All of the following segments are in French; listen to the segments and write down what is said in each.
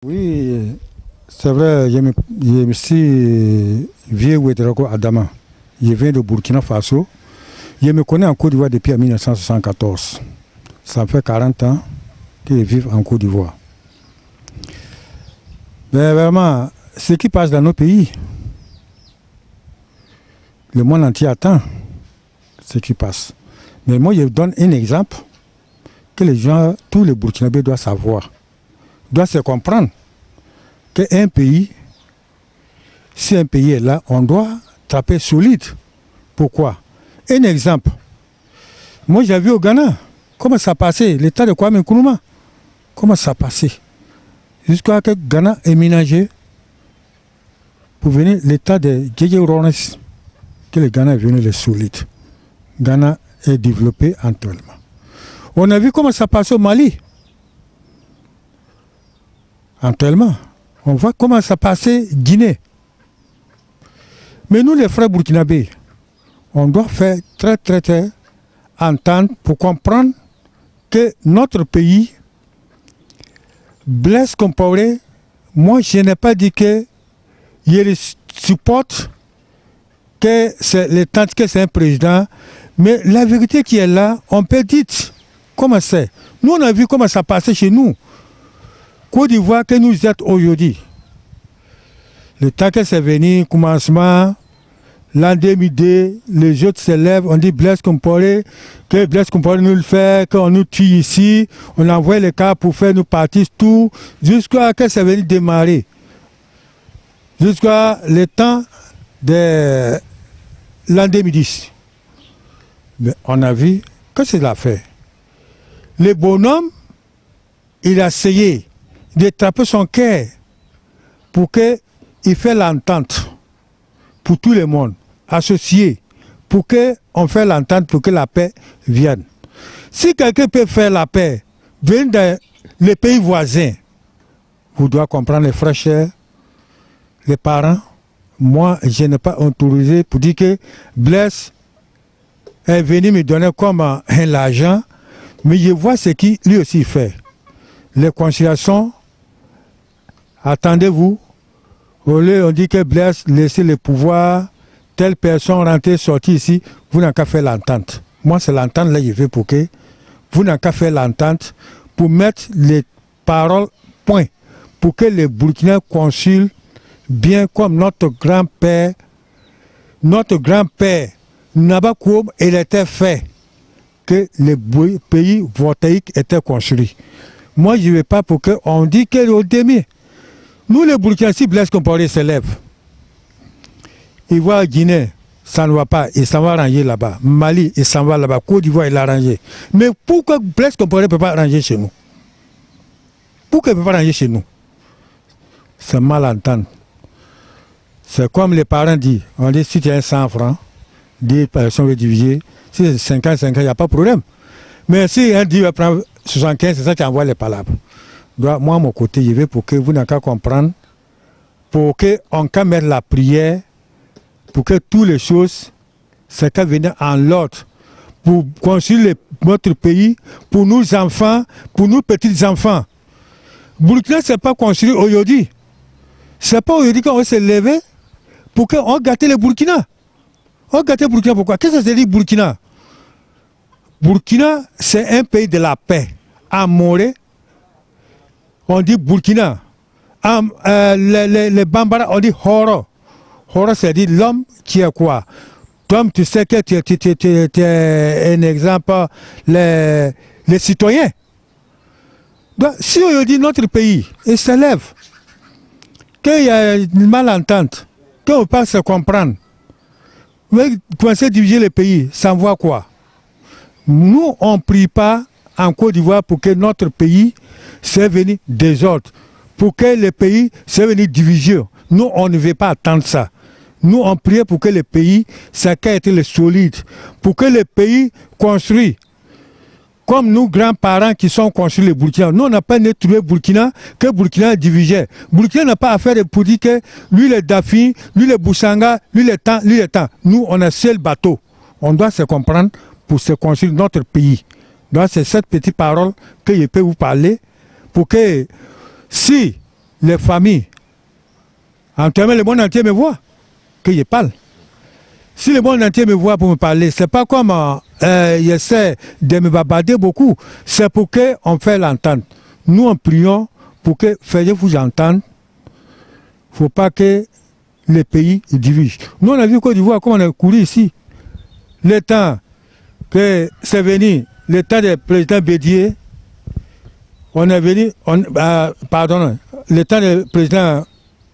Oui, c'est vrai, je me suis vieux Ouedraogo Adama. Je viens de Burkina Faso. Je me connais en Côte d'Ivoire depuis 1974. Ça fait 40 ans que je vis en Côte d'Ivoire. Mais vraiment, ce qui passe dans nos pays, le monde entier attend ce qui passe. Mais moi, je donne un exemple que les gens, tous les Burkinabés doivent savoir, doivent se comprendre qu'un pays, si un pays est là, on doit taper solide. Pourquoi? Un exemple. Moi, j'ai vu au Ghana, comment ça passait, l'état de Kwame Nkrumah, comment ça passait. Jusqu'à ce que Ghana est ménagé pour venir l'état de Djedje Rounes, que le Ghana est venu les solides. Ghana est développé actuellement. On a vu comment ça passe au Mali. Actuellement, on voit comment ça passait Guinée. Mais nous, les frères burkinabés, on doit faire très entendre pour comprendre que notre pays, Blaise Compaoré, moi je n'ai pas dit que je supporte que c'est le temps que c'est un président, mais la vérité qui est là, on peut dire comment c'est. Nous on a vu comment ça passait chez nous. Côte d'Ivoire que nous êtes aujourd'hui. Le temps que c'est venu, commencement, l'an 2002, les autres s'élèvent, on dit Blaise Compaoré, que Blaise Compaoré nous le fait, qu'on nous tue ici, on envoie les cas pour faire nous partir tout, jusqu'à ce que c'est venu démarrer. Jusqu'à le temps de l'an 2010. Mais on a vu que c'est l'affaire. Le bonhomme, il a essayé de trapper son cœur pour qu'il fasse l'entente pour tout le monde, associé, pour qu'on fasse l'entente pour que la paix vienne. Si quelqu'un peut faire la paix, venez dans les pays voisins, vous devez comprendre les frères chers, les parents. Moi, je n'ai pas autorisé pour dire que Blaise est venu me donner comme l'argent, mais je vois ce qu'il lui aussi fait. Les conciliations, attendez-vous, au lieu on dit que Blaise laissez le pouvoir, telle personne rentrée, sortie ici, vous n'avez qu'à faire l'entente. Moi, c'est l'entente là, je veux pour que vous n'avez qu'à faire l'entente pour mettre les paroles point, pour que les Burkinabés consulent bien comme notre grand-père, Nabakoum, il était fait que les pays voltaïques étaient construits. Moi, je ne veux pas pour qu'on dise qu'au demi, nous les Burkinabés, si Blaise Compaoré s'élève, il voit Guinée, ça ne va pas, il s'en va ranger là-bas. Mali, il s'en va là-bas. Côte d'Ivoire, il a rangé. Mais pourquoi Blaise Compaoré ne peut pas ranger chez nous? Pourquoi il ne peut pas ranger chez nous? C'est mal entendre. C'est comme les parents disent. On dit si tu as 100 francs, 10 personnes veulent diviser. Si c'est 50, il n'y a pas de problème. Mais si un dit va prendre 75, c'est ça qui envoie les palabres. Donc, moi, à mon côté, je vais pour que vous n'ayez qu'à comprendre, pour qu'on puisse mettre la prière, pour que toutes les choses, c'est qu'à venir en l'ordre, pour construire notre pays, pour nos enfants, pour nos petits-enfants. Burkina, ce n'est pas construit aujourd'hui. Ce n'est pas aujourd'hui qu'on va se lever pour qu'on gâte les Burkina. On gâte les Burkina pourquoi? Qu'est-ce que ça veut dire Burkina? Burkina, c'est un pays de la paix. À Morée, on dit Burkina. Les Bambara, on dit Horo. Horo, c'est-à-dire l'homme qui est quoi? Toi, tu sais que tu es un exemple, les citoyens. Donc, si on dit notre pays, il s'élève, qu'il y a une malentente, qu'on ne peut pas se comprendre, mais commencer à diviser le pays, ça envoie quoi? Nous, on ne prie pas en Côte d'Ivoire pour que notre pays soit venu désordre, pour que le pays soit venu division. Nous, on ne veut pas attendre ça. Nous, on prie pour que le pays, ça ait été le solide, pour que le pays construit. Comme nous, grands-parents qui sont construits le Burkina. Nous, on n'a pas trouvé Burkina, que Burkina est divisé. Burkina n'a pas affaire pour dire que lui, le Dafi, lui, le Boussanga, lui, le temps, lui, le temps. Nous, on a seul bateau. On doit se comprendre pour se construire notre pays. Donc, c'est cette petite parole que je peux vous parler pour que si les familles, en termes le monde entier me voit, que je parle. Si le monde entier me voit pour me parler, c'est pas comme il essaie de me babader beaucoup, c'est pour qu'on fait l'entente. Nous, en prions pour que faites-vous entendre. Il ne faut pas que les pays divisent. Nous, on a vu Côte d'Ivoire, comme on a couru ici. Le temps que c'est venu, le temps du président Bédié, on est venu, le temps du président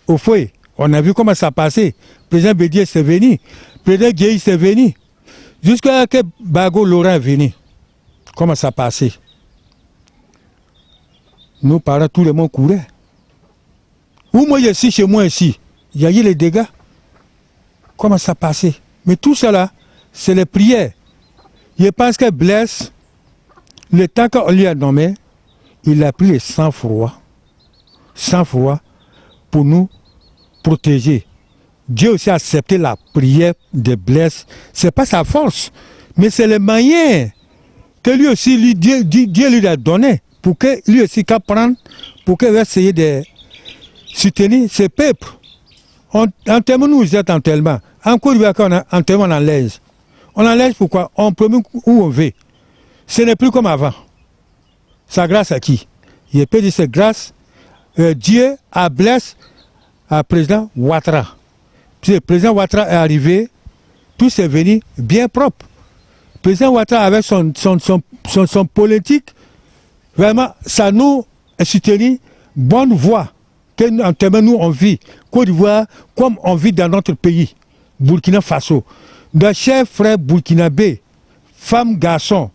Ofoé, on a vu comment ça passait. Le président Bédié c'est venu, le président Guéhi c'est venu, jusqu'à ce que Bago Laurent est venu. Comment ça passait. Nous, parents, tout le monde courait. Ou moi, je suis chez moi ici, il y a eu les dégâts. Comment ça passait. Mais tout cela, c'est les prières. Je pense que Blaise, le temps qu'on lui a nommé, il a pris le sang-froid pour nous protéger. Dieu aussi a accepté la prière de Blaise. Ce n'est pas sa force, mais c'est le moyen que lui aussi, Dieu lui a donné pour que lui aussi qu'à prendre, pour qu'il va essayer de soutenir ses peuples. En termes, nous êtes en tellement. En Côte d'Ivoire, en termes, on enlège. On enlège pourquoi? On promet où on veut. Ce n'est plus comme avant. C'est grâce à qui? Il peut dire c'est grâce Dieu a blessé le président Ouattara. Puis le président Ouattara est arrivé, tout c'est venu bien propre. Le président Ouattara avec son politique, vraiment, ça nous a soutenu bonne voie. En termes nous on vit, Côte d'Ivoire, comme on vit dans notre pays, Burkina Faso. Nos chers frères burkinabés, femmes, garçons,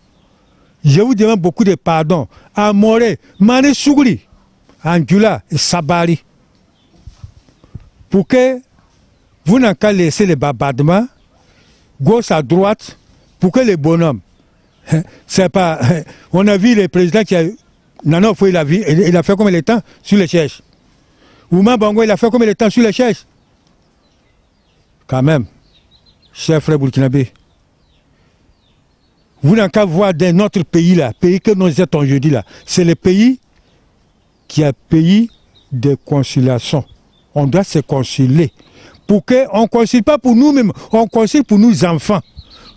je vous demande beaucoup de pardon. À Moré, Mané Sougri, Angula et Sabari. Pour que vous n'ayez qu'à laisser les babadements, gauche à droite, pour que les bonhommes, c'est pas. On a vu le président qui a. Nana Ofoé, il a fait combien de temps sur les chaises? Ouma Bango, il a fait combien de temps sur les chaises? Quand même, chers frères burkinabés, vous n'avez qu'à voir dans notre pays là, pays que nous êtes aujourd'hui là, c'est le pays qui est pays de conciliation. On doit se concilier. Pour qu'on ne concilie pas pour nous-mêmes, on concilie pour nos enfants,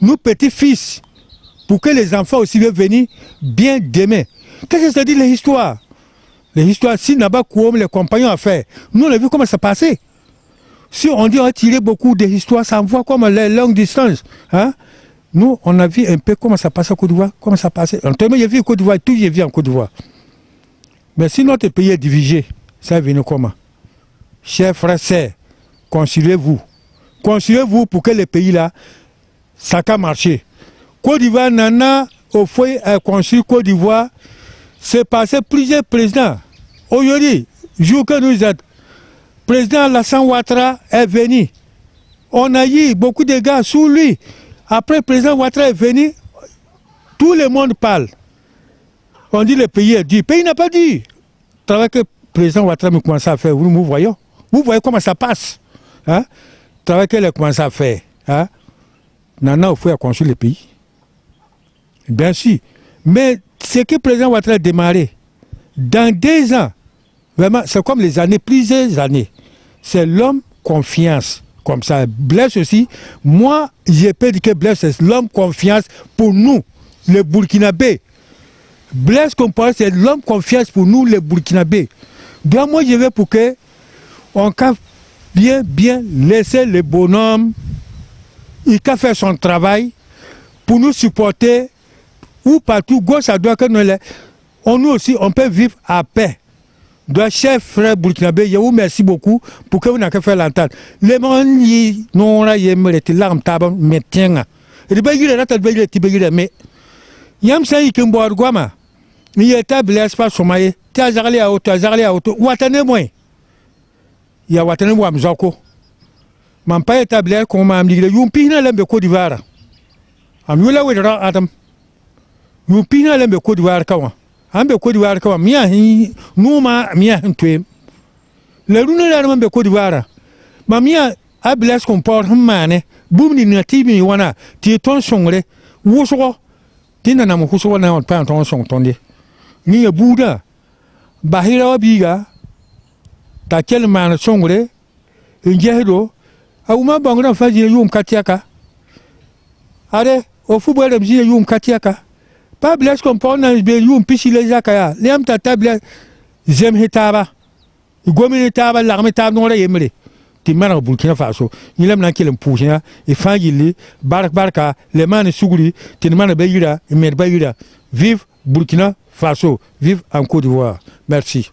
nos petits-fils, pour que les enfants aussi veulent venir bien demain. Qu'est-ce que ça dit l'histoire? L'histoire, si Naba Kouom, les compagnons à faire, nous on a vu comment ça passait. Si on dit on a tiré beaucoup d'histoires, ça envoie comme les longues distances. Hein? Nous, on a vu un peu comment ça passait en Côte d'Ivoire, comment ça passait. En termes, j'ai vu en Côte d'Ivoire, tout j'ai vu en Côte d'Ivoire. Mais si notre pays est divisé, ça vient comment? Chers frères, sœurs, conciliez-vous. Conciliez-vous pour que les pays là, ça a marché. Côte d'Ivoire, Nana, au foyer, a construit Côte d'Ivoire, c'est passé plusieurs présidents. Aujourd'hui, jour que nous êtes, président Alassane Ouattara est venu. On a eu beaucoup de gars sous lui. Après, le président Ouattara est venu, tout le monde parle. On dit le pays est dit. Le pays n'a pas dit. Le travail que le président Ouattara me commence à faire, nous voyons. Vous voyez comment ça passe. Hein? Le travail qu'elle a commencé à faire. Hein? Nana Ofoé a construit le pays. Bien sûr. Mais ce que le président Ouattara a démarré, dans 2 ans, vraiment, c'est comme les années, plusieurs années. C'est l'homme confiance. Comme ça, Blaise aussi. Moi, je peux dire que Blaise, c'est l'homme confiance pour nous, les Burkinabés. Blaise Compaoré, c'est l'homme confiance pour nous, les Burkinabés. Donc moi, je veux pour que on puisse bien laisser le bonhomme, il peut faire son travail pour nous supporter ou partout, gauche à droite, que nous aussi, on peut vivre à paix. Donc, chers frères burkinabés, je vous remercie beaucoup pour que vous n'ayez qu'à faire l'entente. Les gens qui n'ont pas été là, mais tiens, et les gens qui ont été là, mais il y a un peu de temps, il y a un Blaise pas sommeillé, tu as allé à auto, ou attendez moi. Il y a Watane Wamzoko. Mon père est Blaise comme un ami, il y a un pina de Côte d'Ivoire. Am yula wedra Adam. You pina le Côte d'Ivoire kawa. Ambe Côte d'Ivoire kawa mia hi numa mia ntwem. Le runa la mambe Côte d'Ivoire. Ma mia a Blaise Compaoré mane bum ni natibi wana ti ton songre wuso tina na mukuso wana on pa ton song tonde. Ni ya buda bahira biga ta kel man songre njehdo awuma bangra faji yum katiaka are o football dem ji yum katiaka pas Blaise Compaoré na be yum pisi le zakaya lem ta table zem hitaba gomi hitaba larme tab no re yemre ti mara Burkina Faso ni lem na kelem puja e fangili barka le man suguri ti man be yira e mer be yira vive Burkina Faso, vive en Côte d'Ivoire. Merci.